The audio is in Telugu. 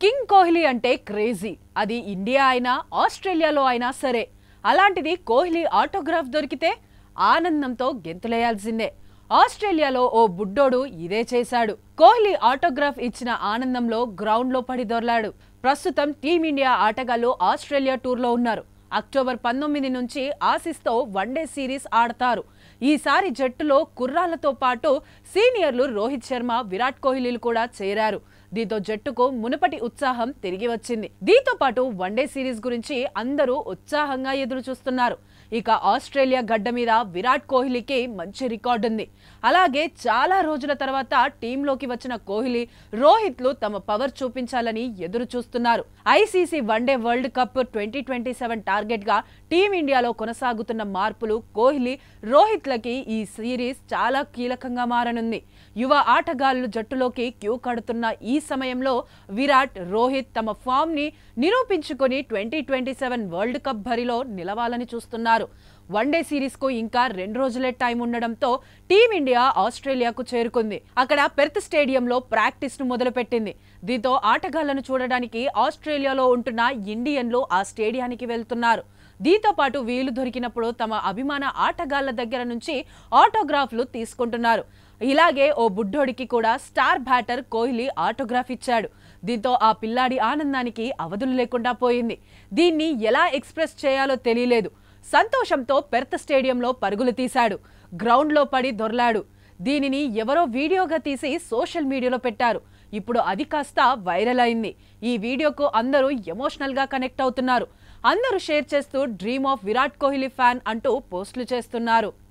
కింగ్ కోహ్లీ అంటే క్రేజీ. అది ఇండియా అయినా ఆస్ట్రేలియాలో అయినా సరే. అలాంటిది కోహ్లీ ఆటోగ్రాఫ్ దొరికితే ఆనందంతో గెంతులేయాల్సిందే. ఆస్ట్రేలియాలో ఓ బుడ్డోడు ఇదే చేశాడు. కోహ్లీ ఆటోగ్రాఫ్ ఇచ్చిన ఆనందంలో గ్రౌండ్లో పడి దొర్లాడు. ప్రస్తుతం టీమిండియా ఆటగాళ్లు ఆస్ట్రేలియా టూర్లో ఉన్నారు. అక్టోబర్ 19 నుంచి ఆసీస్తో వన్డే సిరీస్ ఆడతారు. ఈసారి జట్టులో కుర్రాళ్లతో పాటు సీనియర్లు రోహిత్ శర్మ, విరాట్ కోహ్లీలు కూడా చేరారు. దీంతో జట్టుకు మునుపటి ఉత్సాహం తిరిగి వచ్చింది. దీంతో పాటు వన్డే సిరీస్ గురించి అందరూ ఉత్సాహంగా ఎదురు చూస్తున్నారు. ఇక ఆస్ట్రేలియా గడ్డ మీద విరాట్ కోహ్లీకి మంచి రికార్డు ఉంది. అలాగే చాలా రోజుల తర్వాత టీంలోకి వచ్చిన కోహ్లీ, రోహిత్లు తమ పవర్ చూపించాలని ఎదురు చూస్తున్నారు. ICC one day world cup 2027 target గా టీమిండియాలో కొనసాగుతున్న మార్పులు కోహ్లీ, రోహిత్లకి ఈ సిరీస్ చాలా కీలకంగా మారనుంది. యువ ఆటగాళ్లు జట్టులోకి క్యూ కడుతున్న ఈ సమయంలో విరాట్, రోహిత్ తమ ఫామ్ ని నిరూపించుకొని 2027 వరల్డ్ కప్ బరిలో నిలవాలని చూస్తున్నారు. వన్డే సిరీస్ కు ఇంకా 2 రోజులే టైం ఉండడంతో టీమిండియా ఆస్ట్రేలియాకు చేరుకుంది. అక్కడ పెర్త్ స్టేడియంలో ప్రాక్టీస్ ను మొదలుపెట్టింది. దీంతో ఆటగాళ్లను చూడడానికి ఆస్ట్రేలియాలో ఉంటున్న ఇండియన్లు ఆ స్టేడియానికి వెళ్తున్నారు. దీంతో పాటు వీలు దొరికినప్పుడు తమ అభిమాన ఆటగాళ్ల దగ్గర నుంచి ఆటోగ్రాఫ్లు తీసుకుంటున్నారు. ఇలాగే ఓ బుడ్డోడికి కూడా స్టార్ బ్యాటర్ కోహ్లీ ఆటోగ్రాఫ్ ఇచ్చాడు. దీంతో ఆ పిల్లాడి ఆనందానికి అవధులు లేకుండా పోయింది. దీన్ని ఎలా ఎక్స్ప్రెస్ చేయాలో తెలియలేదు. సంతోషంతో పెర్త్ స్టేడియంలో పరుగులు తీశాడు. గ్రౌండ్లో పడి దొర్లాడు. దీనిని ఎవరో వీడియోగా తీసి సోషల్ మీడియాలో పెట్టారు. ఇప్పుడు అది కాస్త వైరల్ అయింది. ఈ వీడియోకు అందరూ ఎమోషనల్ గా కనెక్ట్ అవుతున్నారు. అందరూ షేర్ చేస్తూ dream of Virat Kohli fan అంటూ పోస్టులు చేస్తున్నారు.